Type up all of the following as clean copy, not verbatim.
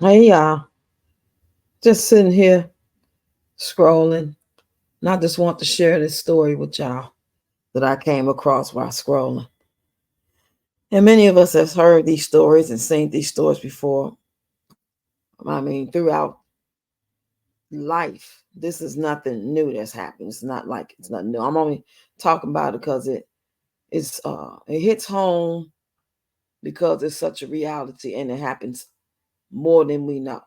Hey y'all, just sitting here scrolling, and I just want to share this story with y'all that I came across while scrolling. And many of us have heard these stories and seen these stories before. I mean, throughout life, this is nothing new that's happened. It's not like it's nothing new. I'm only talking about it because it hits home because it's such a reality and it happens more than we know.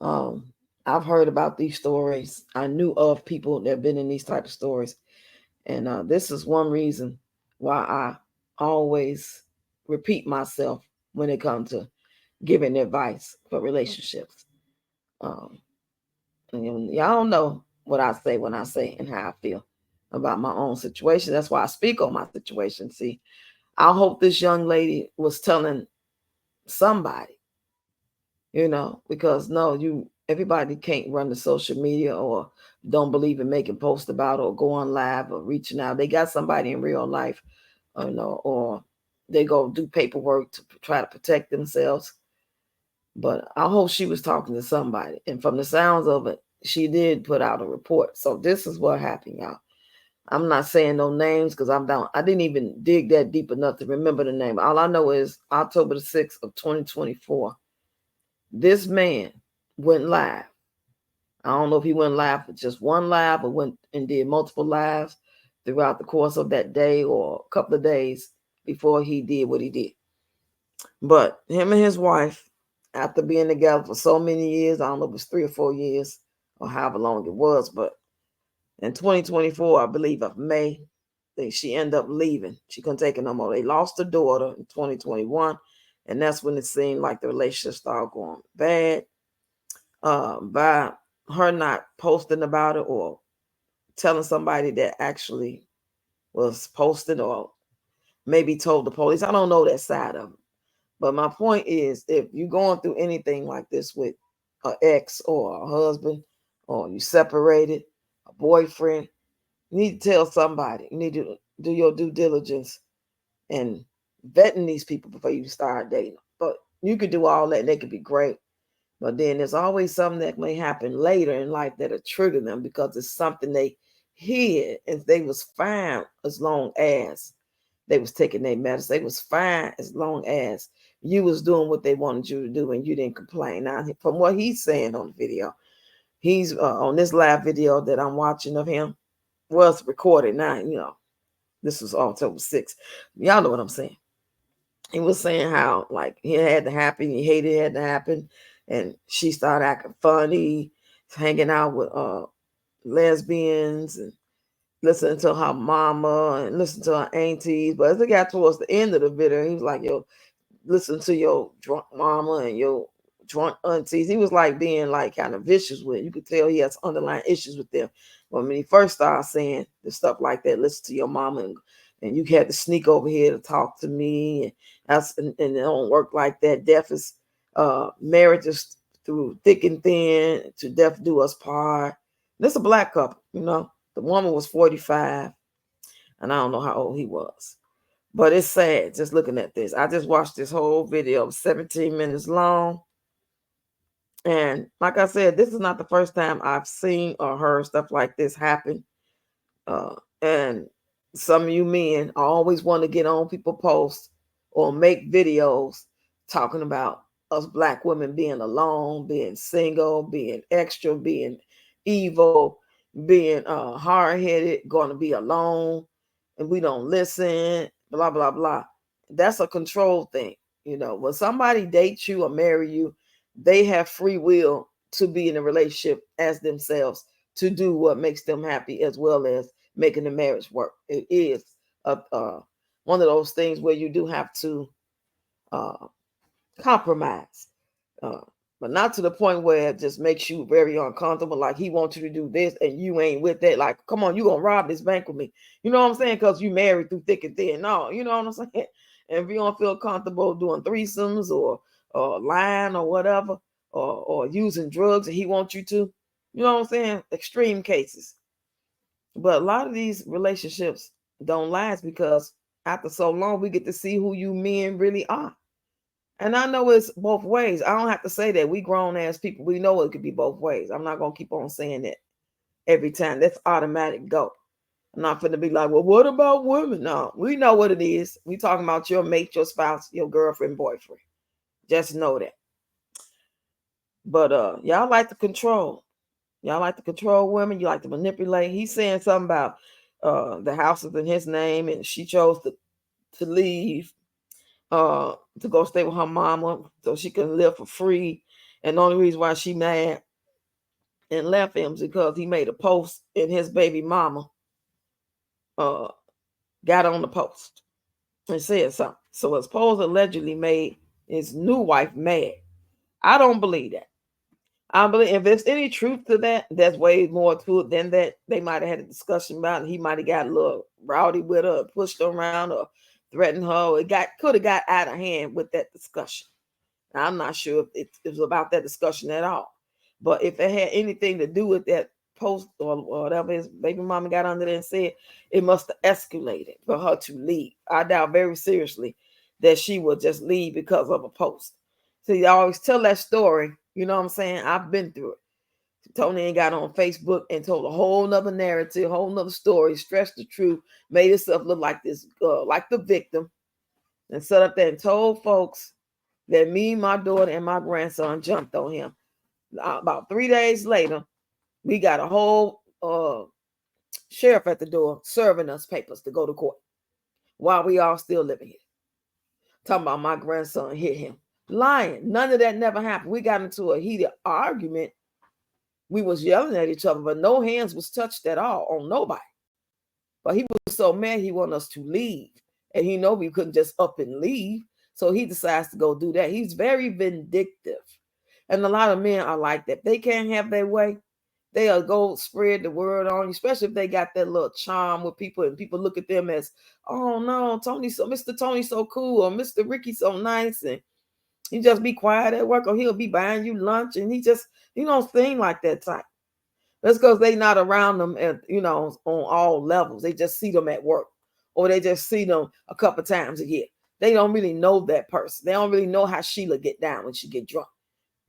Um, I've heard about these stories. I knew of people that have been in these type of stories. And this is one reason why I always repeat myself when it comes to giving advice for relationships. Um, and y'all know what I say when I say and how I feel about my own situation. That's why I speak on my situation. See, I hope this young lady was telling somebody, because no, everybody can't run the social media or don't believe in making posts about it or go on live or reaching out. They got somebody in real life, or they go do paperwork to try to protect themselves. But I hope she was talking to somebody. And from the sounds of it, she did put out a report. So this is what happened, y'all. I'm not saying no names because I'm down. I didn't even dig that deep enough to remember the name. All I know is October the 6th of 2024. This man went live. I don't know if he went live for just one live or went and did multiple lives throughout the course of that day or a couple of days before he did what he did. But him and his wife, after being together for so many years, I don't know if it was 3 or 4 years or however long it was, but in 2024, I believe of May, she ended up leaving. She couldn't take it no more. They lost a daughter in 2021, and that's when it seemed like the relationship started going bad. By her not posting about it or telling somebody that actually was posted or maybe told the police. I don't know that side of it. But my point is, if you're going through anything like this with an ex or a husband, or you separated, a boyfriend, you need to tell somebody. You need to do your due diligence and vetting these people before you start dating. But you could do all that and they could be great. But then there's always something that may happen later in life that'll trigger them because it's something they hid and they was fine as long as they was taking their medicine. They was fine as long as you was doing what they wanted you to do and you didn't complain. Now, from what he's saying on the video, he's on this live video that I'm watching of him was recorded. Now, this was October 6th. Y'all know what I'm saying. He was saying how like it had to happen, he hated it had to happen, and she started acting funny, hanging out with lesbians and listening to her mama and listening to her aunties. But as it got towards the end of the video, he was like, yo, listen to your drunk mama and your drunk aunties. He was like being like kind of vicious with it. You could tell he has underlying issues with them. But when he first started saying the stuff like that, listen to your mama and you had to sneak over here to talk to me and and it don't work like that. Death is marriage is through thick and thin to death do us part. This a black couple, The woman was 45 and I don't know how old he was. But it's sad just looking at this. I just watched this whole video, 17 minutes long. And like I said, this is not the first time I've seen or heard stuff like this happen. And some of you men always want to get on people posts or make videos talking about us black women being alone, being single, being extra, being evil, being hard headed, going to be alone, and we don't listen, blah, blah, blah. That's a control thing. When somebody dates you or marry you, they have free will to be in a relationship as themselves to do what makes them happy as well as making the marriage work. It is one of those things where you do have to uh, compromise, uh, but not to the point where it just makes you very uncomfortable. Like he wants you to do this and you ain't with that. Like, come on, you gonna rob this bank with me? You know what I'm saying? Because you married through thick and thin. No, you know what I'm saying? And if you don't feel comfortable doing threesomes or lying or whatever, or using drugs and he wants you to, you know what I'm saying? Extreme cases. But a lot of these relationships don't last because after so long, we get to see who you men really are. And I know it's both ways. I don't have to say that. We grown ass people, we know it could be both ways. I'm not gonna keep on saying that every time. That's automatic go. I'm not gonna be like, well, what about women? No, we know what it is. We talking about your mate, your spouse, your girlfriend, boyfriend. Just know that. But y'all like to control. Y'all like to control women. You like to manipulate. He's saying something about the house is in his name, and she chose to leave to go stay with her mama so she can live for free. And the only reason why she mad and left him is because he made a post and his baby mama uh got on the post and said something. So his post allegedly made his new wife mad. I don't believe that. I believe if there's any truth to that, there's way more to it than that. They might have had a discussion about it. He might have got a little rowdy with her, pushed her around, or threatened her. It could have got out of hand with that discussion. I'm not sure if it was about that discussion at all. But if it had anything to do with that post or whatever his baby mama got under there and said, it must have escalated for her to leave. I doubt very seriously that she would just leave because of a post. See, I always tell that story. You know what I'm saying? I've been through it. Tony ain't got on Facebook and told a whole nother narrative, a whole nother story, stretched the truth, made herself look like this, like the victim, and set up there and told folks that me, my daughter, and my grandson jumped on him. About 3 days later, we got a whole sheriff at the door serving us papers to go to court while we all still living here. Talking about my grandson hit him. Lying. None of that never happened. We got into a heated argument. We was yelling at each other, but no hands was touched at all on nobody. But he was so mad he wanted us to leave. And he know we couldn't just up and leave. So he decides to go do that. He's very vindictive. And a lot of men are like that. They can't have their way. They'll go spread the word on you, especially if they got that little charm with people and people look at them as, oh no, Mr. Tony's so cool, or Mr. Ricky's so nice, and he just be quiet at work, or he'll be buying you lunch, and he just, sing like that type. That's because they not around them at, on all levels. They just see them at work, or they just see them a couple times a year. They don't really know that person. They don't really know how Sheila get down when she get drunk.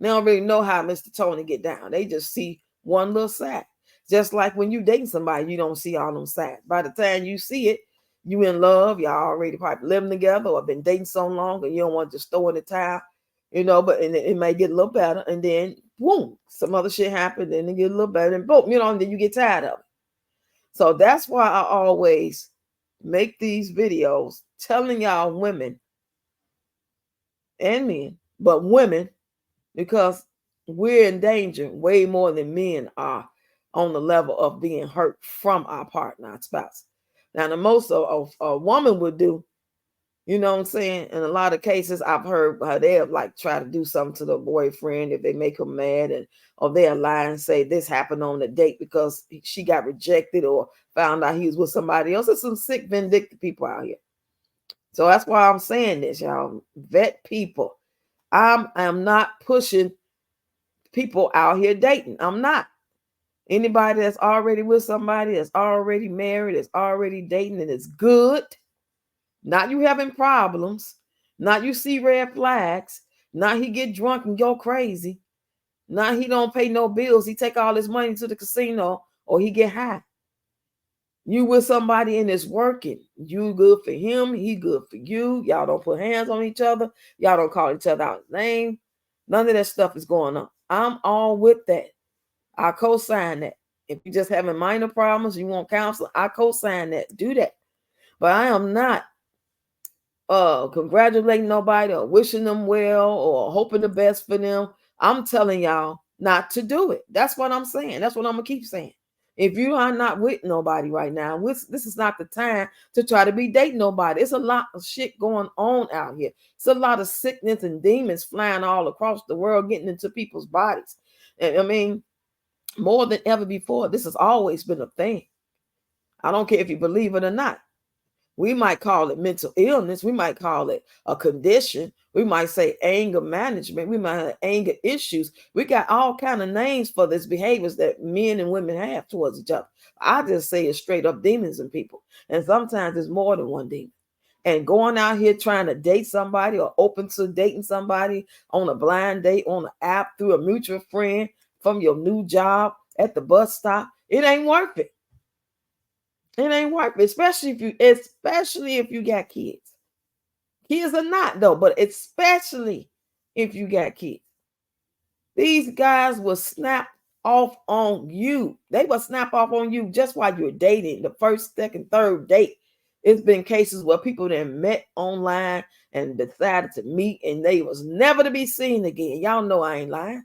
They don't really know how Mr. Tony get down. They just see one little side. Just like when you dating somebody, you don't see all them sides. By the time you see it, you in love. Y'all already probably living together or been dating so long, and you don't want to just throw in the towel, but it may get a little better, and then boom, some other shit happen, and it get a little better, and boom, and then you get tired of it. So that's why I always make these videos telling y'all women and men, but women, because we're in danger way more than men are on the level of being hurt from our partner, our spouse. Now, the most a woman would do, you know what I'm saying? In a lot of cases, I've heard how they'll like try to do something to the boyfriend if they make him mad, or they'll lie and say this happened on the date because she got rejected or found out he was with somebody else. There's some sick, vindictive people out here. So that's why I'm saying this, y'all. Vet people. I'm not pushing people out here dating. I'm not. Anybody that's already with somebody, that's already married, that's already dating, and it's good. Not you having problems. Not you see red flags. Not he get drunk and go crazy. Not he don't pay no bills. He take all his money to the casino or he get high. You with somebody and it's working. You good for him. He good for you. Y'all don't put hands on each other. Y'all don't call each other out name. None of that stuff is going on. I'm all with that. I co-sign that. If you just having minor problems, you want counseling, I co-sign that. Do that. But I am not congratulating nobody or wishing them well or hoping the best for them. I'm telling y'all not to do it. That's what I'm saying. That's what I'm gonna keep saying. If you are not with nobody right now, this is not the time to try to be dating nobody. It's a lot of shit going on out here. It's a lot of sickness and demons flying all across the world, getting into people's bodies. And I mean, more than ever before, this has always been a thing. I don't care if you believe it or not. We might call it mental illness. We might call it a condition. We might say anger management. We might have anger issues. We got all kind of names for this behaviors that men and women have towards each other. I just say it's straight up demons in people. And sometimes it's more than one demon. and going out here trying to date somebody or open to dating somebody on a blind date on an app through a mutual friend from your new job at the bus stop, it ain't worth it. It ain't worth it, especially if you got kids. Kids are not though, but especially if you got kids. These guys will snap off on you. They will snap off on you just while you're dating. The first, second, third date. It's been cases where people that met online and decided to meet and they was never to be seen again. Y'all know I ain't lying.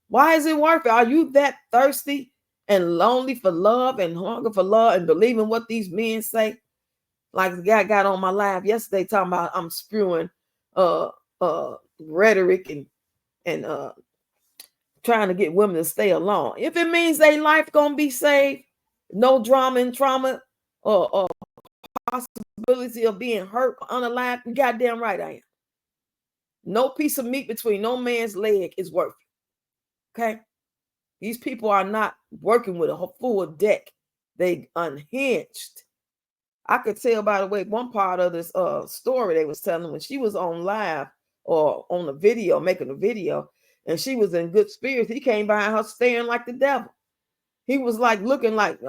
Why is it worth it? Are you that thirsty and lonely for love and hunger for love and believing what these men say? Like the guy got on my live yesterday talking about I'm spewing rhetoric and trying to get women to stay alone. If it means their life gonna be saved, no drama and trauma or possibility of being hurt or unalive, you goddamn right I am. No piece of meat between no man's leg is worth it. Okay? These people are not working with a full deck. They unhinged. I could tell by the way one part of this story they was telling when she was on live or on a video, making a video, and she was in good spirits. He came behind her staring like the devil. He was like looking like,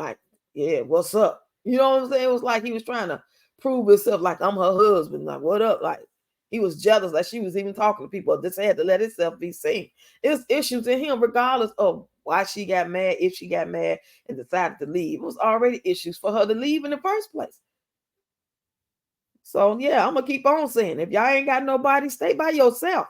yeah, what's up? You know what I'm saying? It was like he was trying to prove himself, like I'm her husband. Like, what up? Like he was jealous, like she was even talking to people. This had to let itself be seen. It's issues in him, regardless of why she got mad, if she got mad and decided to leave. It was already issues for her to leave in the first place. So yeah, I'm gonna keep on saying, if y'all ain't got nobody, stay by yourself.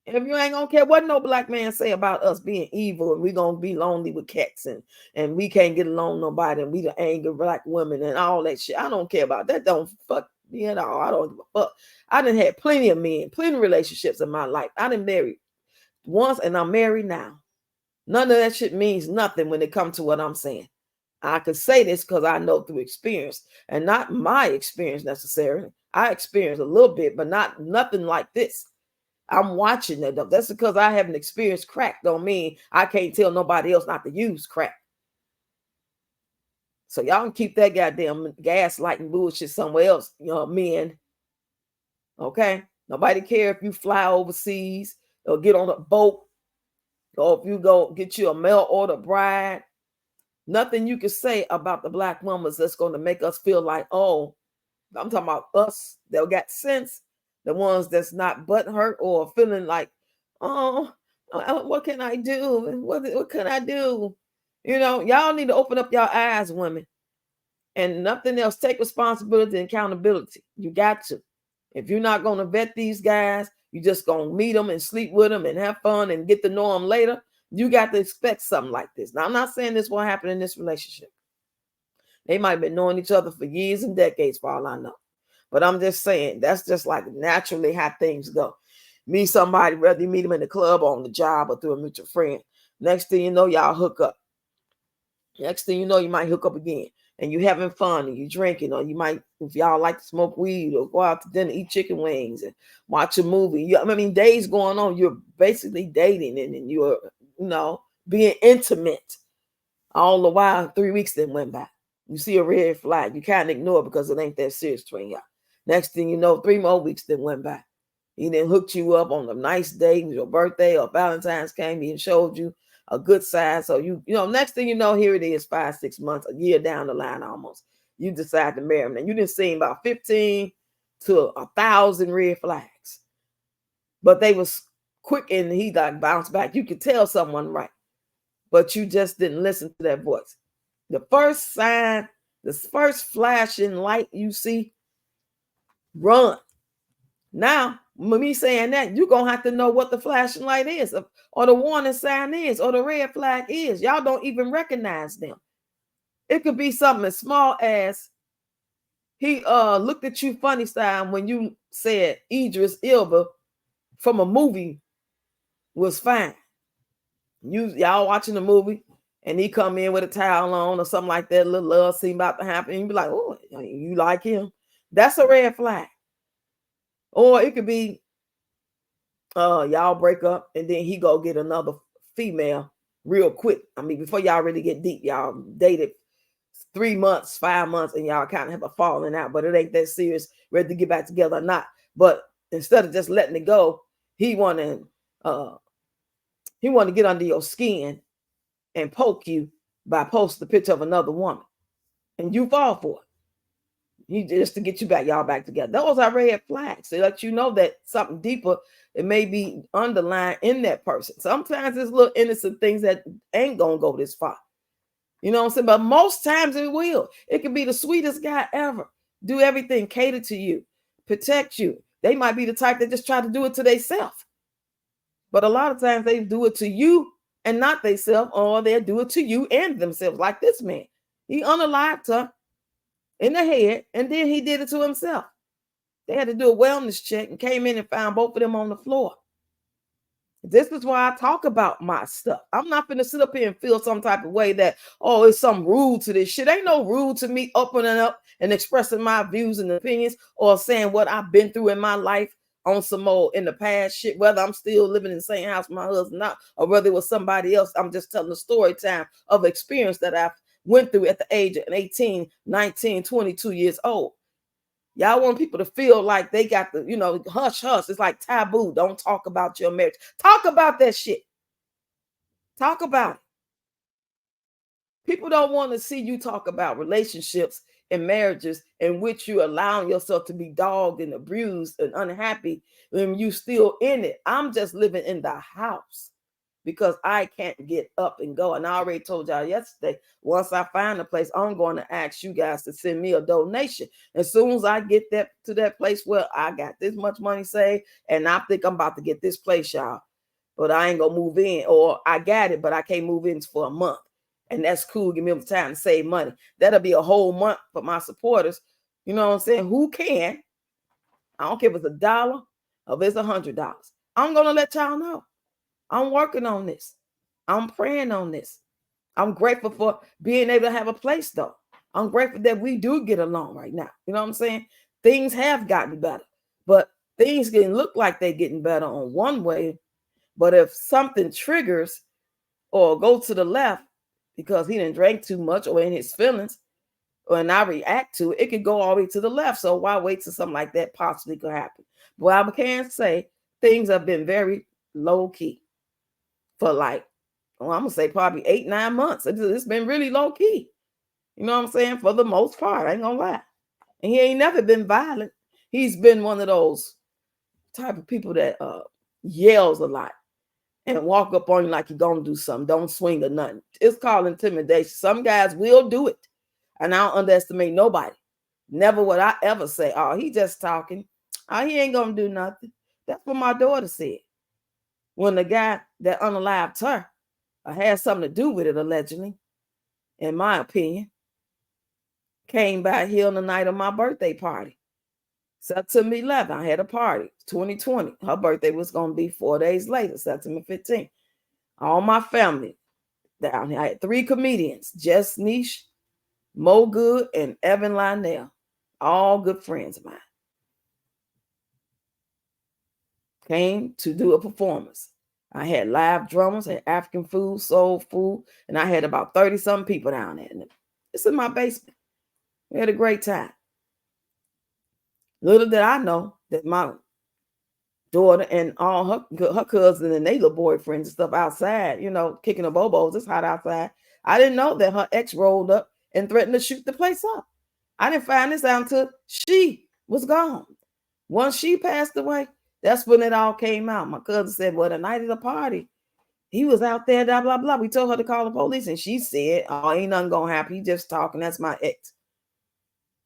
If you ain't gonna care what no black man say about us being evil and we gonna be lonely with cats and we can't get along nobody and we the angry black women and all that shit. I don't care about that. Don't fuck me at all. I don't give a fuck. I done had plenty of men, plenty of relationships in my life. I done married once and I'm married now. None of that shit means nothing when it comes to what I'm saying. I could say this because I know through experience and not my experience necessarily. I experienced a little bit, but nothing like this. I'm watching it. That's because I haven't experienced crack. Don't mean I can't tell nobody else not to use crack. So y'all can keep that goddamn gaslighting bullshit somewhere else, men. Okay? Nobody care if you fly overseas or get on a boat or if you go get you a mail order bride. Nothing you can say about the black woman that's going to make us feel like, oh, I'm talking about us that got sense, the ones that's not butthurt or feeling like, oh, what can I do? What can I do? Y'all need to open up your eyes, women, and nothing else. Take responsibility and accountability. You got to. If you're not going to vet these guys, you just going to meet them and sleep with them and have fun and get to know them later. You got to expect something like this. Now, I'm not saying this will happen in this relationship. They might have been knowing each other for years and decades, for all I know. But I'm just saying, that's just like naturally how things go. Meet somebody, whether you meet them in the club or on the job or through a mutual friend. Next thing you know, y'all hook up. Next thing you know, you might hook up again. And you having fun and you drinking, or you might, if y'all like to smoke weed or go out to dinner, eat chicken wings and watch a movie. Days going on, you're basically dating and you're, being intimate. All the while, 3 weeks then went by. You see a red flag, you can't ignore it because it ain't that serious between y'all. Next thing you know, 3 more weeks then went by. He then hooked you up on a nice day, your birthday or Valentine's came, he showed you a good side. So next thing you know, here it is, 5, 6 months, a year down the line almost. You decide to marry him. And you didn't see about 15 to 1,000 red flags. But they was quick and he like bounced back. You could tell someone right. But you just didn't listen to that voice. The first sign, the first flashing light you see, run. Now, with me saying that, you're going to have to know what the flashing light is or the warning sign is or the red flag is. Y'all don't even recognize them. It could be something as small as he looked at you funny style when you said Idris Elba from a movie was fine. Y'all watching the movie and he come in with a towel on or something like that, a little love scene about to happen, and you be like, oh, you like him? That's a red flag. Or it could be y'all break up and then he go get another female real quick. Before y'all really get deep, y'all dated 3 months, 5 months, and y'all kind of have a falling out, but it ain't that serious, whether to get back together or not. But instead of just letting it go, he want to get under your skin and poke you by posting the picture of another woman, and you fall for it. He just to get you back, y'all back together. Those are red flags. They let you know that something deeper, it may be underlying in that person. Sometimes it's little innocent things that ain't gonna go this far. You know what I'm saying? But most times it will. It could be the sweetest guy ever. Do everything, cater to you, protect you. They might be the type that just try to do it to themselves. But a lot of times they do it to you and not themselves, or they'll do it to you and themselves, like this man. He unalived her in the head, and then he did it to himself. They had to do a wellness check and came in and found both of them on the floor. This is why I talk about my stuff. I'm not going to sit up here and feel some type of way that, oh, it's some rude to this shit. Ain't no rude to me opening up and expressing my views and opinions, or saying what I've been through in my life on some more in the past shit, whether I'm still living in the same house with my husband or not, or whether it was somebody else. I'm just telling the story time of experience that I've went through at the age of 18, 19, 22 years old. Y'all want people to feel like they got the, hush, hush. It's like taboo. Don't talk about your marriage. Talk about that shit. Talk about it. People don't want to see you talk about relationships and marriages in which you're allowing yourself to be dogged and abused and unhappy when you still in it. I'm just living in the house because I can't get up and go. And I already told y'all yesterday, once I find a place, I'm going to ask you guys to send me a donation. As soon as I get to that place where I got this much money saved, and I think I'm about to get this place, y'all, but I ain't going to move in, or I got it, but I can't move in for a month. And that's cool. Give me time to save money. That'll be a whole month for my supporters. You know what I'm saying? Who can? I don't care if it's $1 or if it's $100. I'm going to let y'all know. I'm working on this. I'm praying on this. I'm grateful for being able to have a place, though. I'm grateful that we do get along right now. You know what I'm saying? Things have gotten better, but things can look like they're getting better on one way. But if something triggers or go to the left because he didn't drink too much or in his feelings, and I react to it, it could go all the way to the left. So why wait till something like that possibly could happen? Well, I can say things have been very low key for like, I'm gonna say probably 8-9 months. It's been really low key. You know what I'm saying? For the most part, I ain't gonna lie. And he ain't never been violent. He's been one of those type of people that yells a lot and walk up on you like you're gonna do something. Don't swing or nothing. It's called intimidation. Some guys will do it. And I don't underestimate nobody. Never would I ever say, oh, he just talking. Oh, he ain't gonna do nothing. That's what my daughter said. When the guy that unalived her had something to do with it, allegedly, in my opinion, came by here on the night of my birthday party. September 11th, I had a party, 2020. Her birthday was going to be 4 days later, September 15th. All my family down here. I had 3 comedians, Jess Niche, Mo Good, and Evan Lionel. All good friends of mine. Came to do a performance. I had live drummers, had African food, soul food, and I had about 30-something people down there. It's in my basement. We had a great time. Little did I know that my daughter and all her cousins and their little boyfriends and stuff outside, kicking the bobos. It's hot outside. I didn't know that her ex rolled up and threatened to shoot the place up. I didn't find this out until she was gone. Once she passed away, that's when it all came out. My cousin said, well, the night of the party, he was out there, blah, blah, blah. We told her to call the police, and she said, oh, ain't nothing gonna happen. He just talking. That's my ex.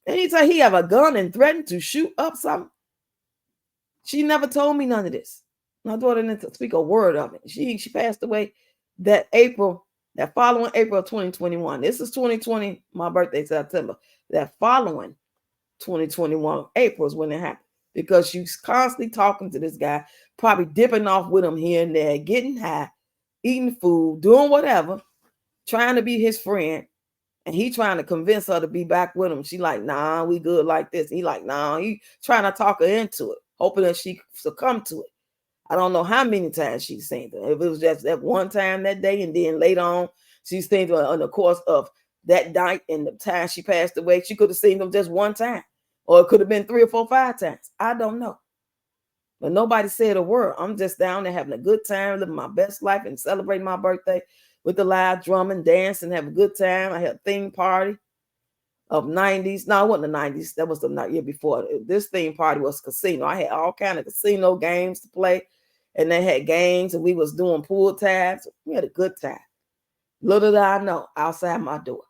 Anytime he have a gun and threatened to shoot up something, she never told me none of this. My daughter didn't speak a word of it. She passed away that following April of 2021. This is 2020, my birthday, September. That following 2021, April is when it happened. Because she's constantly talking to this guy, probably dipping off with him here and there, getting high, eating food, doing whatever, trying to be his friend. And he trying to convince her to be back with him. She like, nah, we good like this. He like, nah, he trying to talk her into it, hoping that she succumb to it. I don't know how many times she's seen it. If it was just that one time that day, and then later on, she's seen it in the course of that night and the time she passed away, she could have seen them just one time, or it could have been 3 or 4, 5 times. I don't know. But nobody said a word. I'm just down there having a good time, living my best life and celebrating my birthday with the live drumming, dancing, have a good time. I had a theme party of 90s. No, it wasn't the 90s. That was the year before. This theme party was casino. I had all kind of casino games to play. And they had games and we was doing pool tabs. We had a good time. Little did I know, outside my door.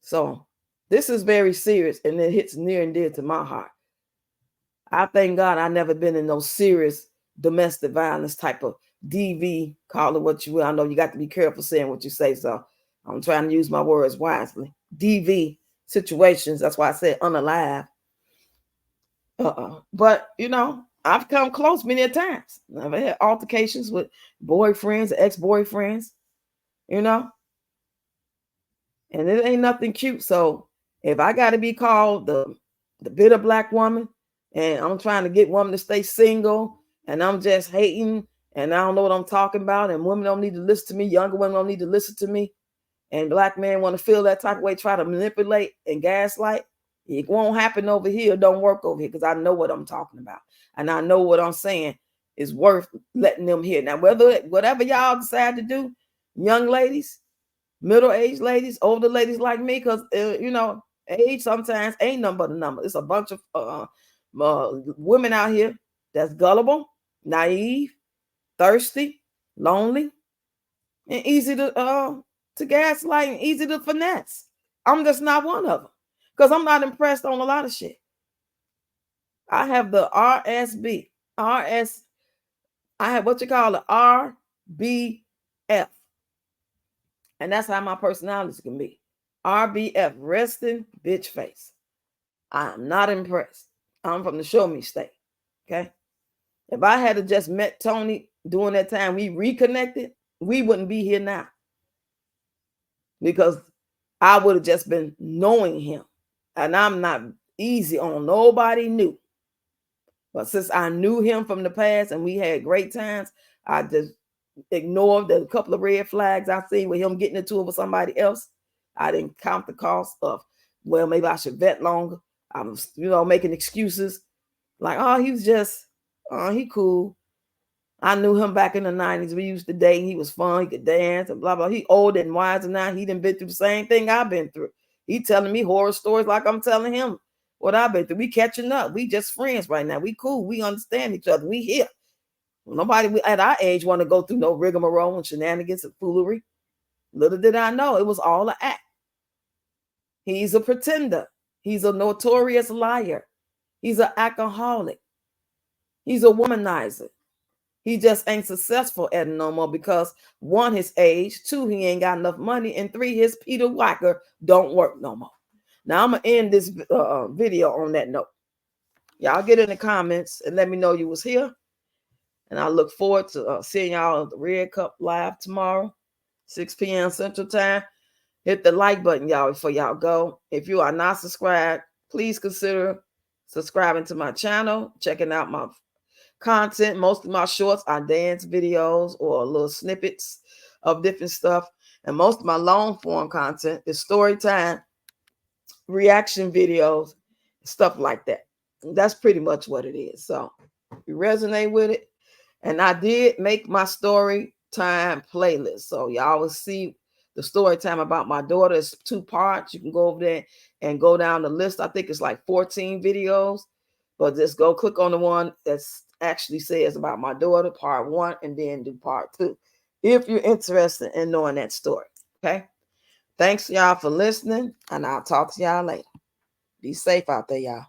So this is very serious and it hits near and dear to my heart. I thank God I never been in no serious domestic violence type of DV, call it what you will. I know you got to be careful saying what you say, so I'm trying to use my words wisely. DV situations, that's why I said unalive. But, you know, I've come close many times. I've had altercations with boyfriends, ex-boyfriends, you know, and it ain't nothing cute. So if I got to be called the bitter black woman, and I'm trying to get women to stay single, and I'm just hating, and I don't know what I'm talking about, and women don't need to listen to me, younger women don't need to listen to me, and black men want to feel that type of way, try to manipulate and gaslight, it won't happen over here. It don't work over here because I know what I'm talking about, and I know what I'm saying is worth letting them hear. Now, whatever y'all decide to do, young ladies, middle-aged ladies, older ladies like me, because you know, age sometimes ain't nothing but a number. It's a bunch of women out here that's gullible, naive, thirsty, lonely, and easy to gaslight and easy to finesse. I'm just not one of them because I'm not impressed on a lot of shit. I have the RSB, RS. I have what you call the RBF, and that's how my personality can be. RBF, resting bitch face. I'm not impressed. I'm from the show me state. Okay. If I had just met Tony during that time we reconnected, we wouldn't be here now. Because I would have just been knowing him. And I'm not easy on nobody new. But since I knew him from the past and we had great times, I just ignored the couple of red flags I seen with him getting into it with somebody else. I didn't count the cost of, well, maybe I should vet longer. I was, you know, making excuses. Like, oh, he was just, oh, he cool. I knew him back in the 90s. We used to date. He was fun. He could dance and blah, blah. He older and wiser now. He done been through the same thing I've been through. He telling me horror stories like I'm telling him what I've been through. We catching up. We just friends right now. We cool. We understand each other. We here. Nobody at our age want to go through no rigmarole and shenanigans and foolery. Little did I know it was all an act. He's a pretender. He's a notorious liar. He's an alcoholic. He's a womanizer. He just ain't successful at it no more because 1, his age, 2, he ain't got enough money, and 3, his Peter Whacker don't work no more. Now I'm gonna end this video on that note. Y'all get in the comments and let me know you was here, and I look forward to seeing y'all at the Red Cup Live tomorrow, 6 p.m. Central Time. Hit the like button, y'all, before y'all go. If you are not subscribed, please consider subscribing to my channel, checking out my content. Most of my shorts are dance videos or little snippets of different stuff, and most of my long form content is story time, reaction videos, stuff like that. That's pretty much what it is. So you resonate with it, and I did make my story time playlist, so y'all will see the story time about my daughter. Is 2 parts. You can go over there and go down the list. I think it's like 14 videos, but just go click on the one that's actually says about my daughter, part 1, and then do part 2 if you're interested in knowing that story. Okay, thanks y'all for listening, and I'll talk to y'all later. Be safe out there, y'all.